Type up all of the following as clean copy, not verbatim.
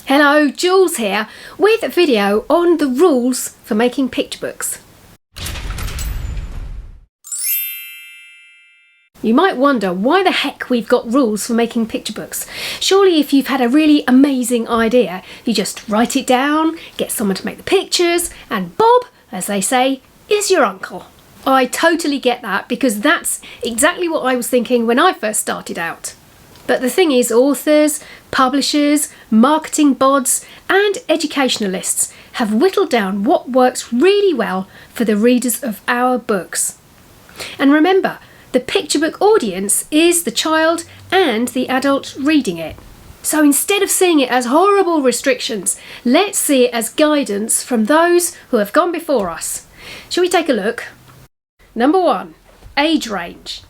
Hello, Jules here with a video on the rules for making picture books. You might wonder why the heck we've got rules for making picture books. Surely if you've had a really amazing idea, you just write it down, get someone to make the pictures, and Bob, as they say, is your uncle. I totally get that because that's exactly what I was thinking when I first started out. But the thing is, authors, publishers, marketing bods and educationalists have whittled down what works really well for the readers of our books. And remember, the picture book audience is the child and the adult reading it. So instead of seeing it as horrible restrictions, let's see it as guidance from those who have gone before us. Shall we take a look? Number 1, age range.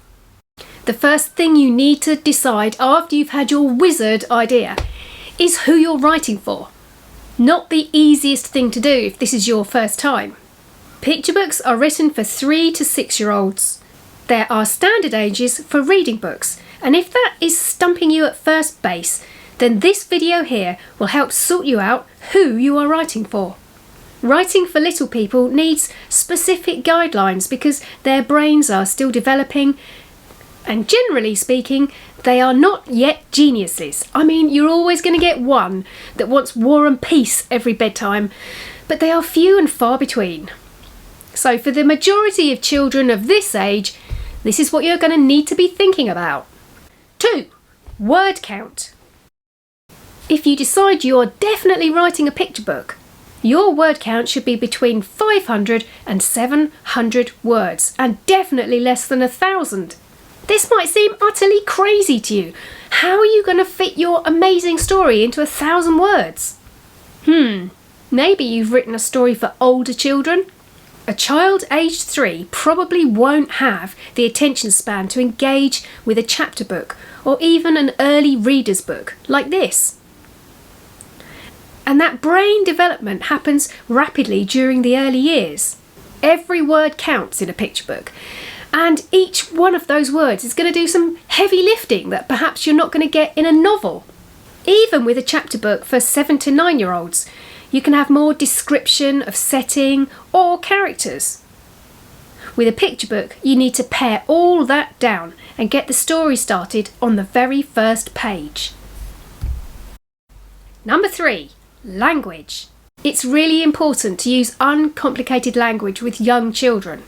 The first thing you need to decide after you've had your wizard idea is who you're writing for. Not the easiest thing to do if this is your first time. Picture books are written for 3 to 6-year-olds. There are standard ages for reading books, and if that is stumping you at first base, then this video here will help sort you out who you are writing for. Writing for little people needs specific guidelines because their brains are still developing, and generally speaking, they are not yet geniuses. I mean, you're always going to get one that wants war and peace every bedtime, but they are few and far between. So for the majority of children of this age, this is what you're going to need to be thinking about. 2, word count. If you decide you're definitely writing a picture book, your word count should be between 500 and 700 words, and definitely less than 1,000. This might seem utterly crazy to you. How are you going to fit your amazing story into 1,000 words? Maybe you've written a story for older children. A child aged 3 probably won't have the attention span to engage with a chapter book or even an early reader's book like this. And that brain development happens rapidly during the early years. Every word counts in a picture book. And each one of those words is going to do some heavy lifting that perhaps you're not going to get in a novel. Even with a chapter book for 7 to 9-year-olds, you can have more description of setting or characters. With a picture book, you need to pare all that down and get the story started on the very first page. Number 3, language. It's really important to use uncomplicated language with young children.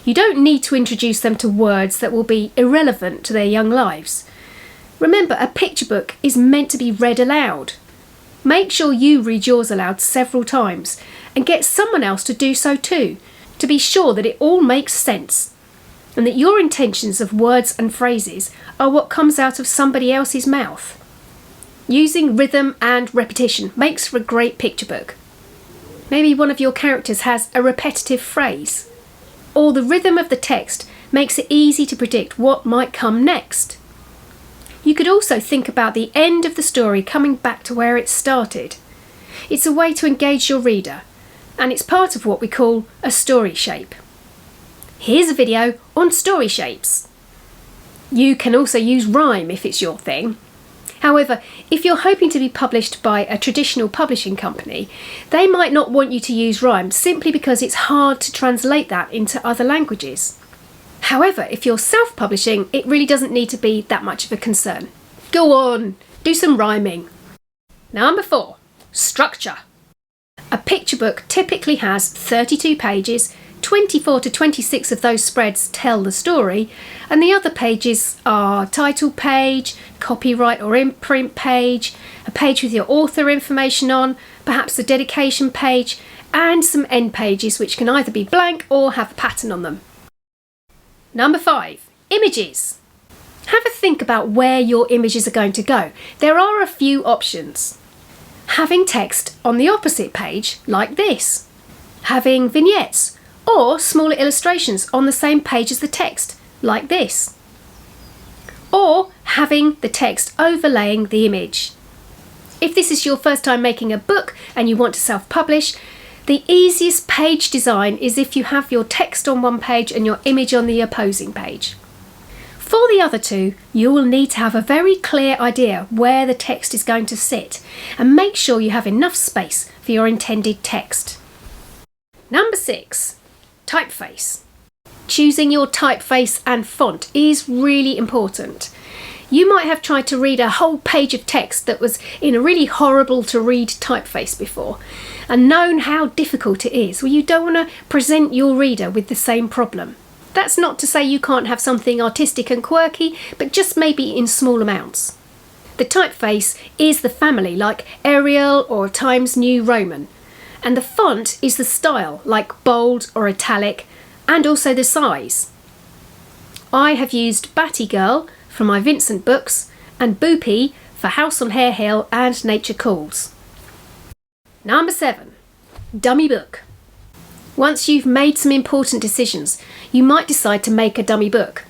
You don't need to introduce them to words that will be irrelevant to their young lives. Remember, a picture book is meant to be read aloud. Make sure you read yours aloud several times and get someone else to do so too, to be sure that it all makes sense and that your intentions of words and phrases are what comes out of somebody else's mouth. Using rhythm and repetition makes for a great picture book. Maybe one of your characters has a repetitive phrase, or the rhythm of the text makes it easy to predict what might come next. You could also think about the end of the story coming back to where it started. It's a way to engage your reader, and it's part of what we call a story shape. Here's a video on story shapes. You can also use rhyme if it's your thing. However, if you're hoping to be published by a traditional publishing company, they might not want you to use rhyme simply because it's hard to translate that into other languages. However, if you're self-publishing, it really doesn't need to be that much of a concern. Go on, do some rhyming. Number 4, structure. A picture book typically has 32 pages, 24 to 26 of those spreads tell the story, and the other pages are title page, copyright or imprint page, a page with your author information on, perhaps a dedication page, and some end pages which can either be blank or have a pattern on them. Number 5, images. Have a think about where your images are going to go. There are a few options. Having text on the opposite page, like this. Having vignettes or smaller illustrations on the same page as the text, like this. Or having the text overlaying the image. If this is your first time making a book and you want to self-publish, the easiest page design is if you have your text on one page and your image on the opposing page. For the other two, you will need to have a very clear idea where the text is going to sit and make sure you have enough space for your intended text. Number 6, typeface. Choosing your typeface and font is really important. You might have tried to read a whole page of text that was in a really horrible to read typeface before and known how difficult it is. Well, you don't want to present your reader with the same problem. That's not to say you can't have something artistic and quirky, but just maybe in small amounts. The typeface is the family, like Arial or Times New Roman, and the font is the style, like bold or italic, and also the size. I have used Batty Girl for my Vincent books and Boopy for House on Hare Hill and Nature Calls. Number 7, dummy book. Once you've made some important decisions, you might decide to make a dummy book.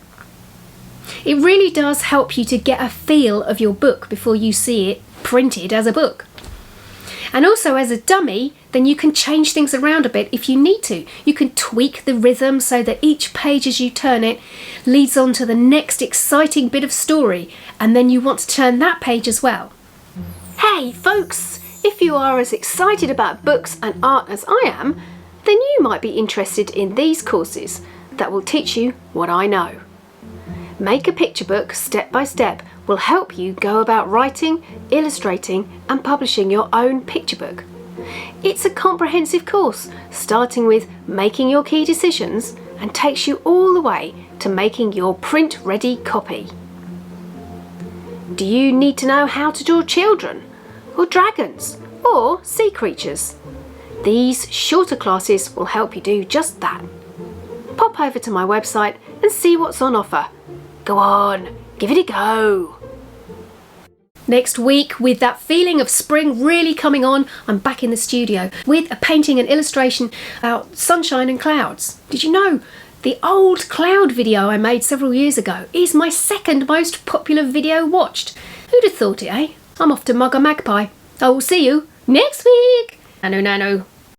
It really does help you to get a feel of your book before you see it printed as a book. And also as a dummy, then you can change things around a bit if you need to. You can tweak the rhythm so that each page as you turn it leads on to the next exciting bit of story, and then you want to turn that page as well. Hey folks, if you are as excited about books and art as I am, then you might be interested in these courses that will teach you what I know. Make a picture book step by step will help you go about writing, illustrating and publishing your own picture book. It's a comprehensive course, starting with making your key decisions and takes you all the way to making your print-ready copy. Do you need to know how to draw children, or dragons, or sea creatures? These shorter classes will help you do just that. Pop over to my website and see what's on offer. Go on, give it a go. Next week, with that feeling of spring really coming on, I'm back in the studio with a painting and illustration about sunshine and clouds. Did you know the old cloud video I made several years ago is my second most popular video watched? Who'd have thought it, eh? I'm off to mug a magpie. I will see you next week. Nano.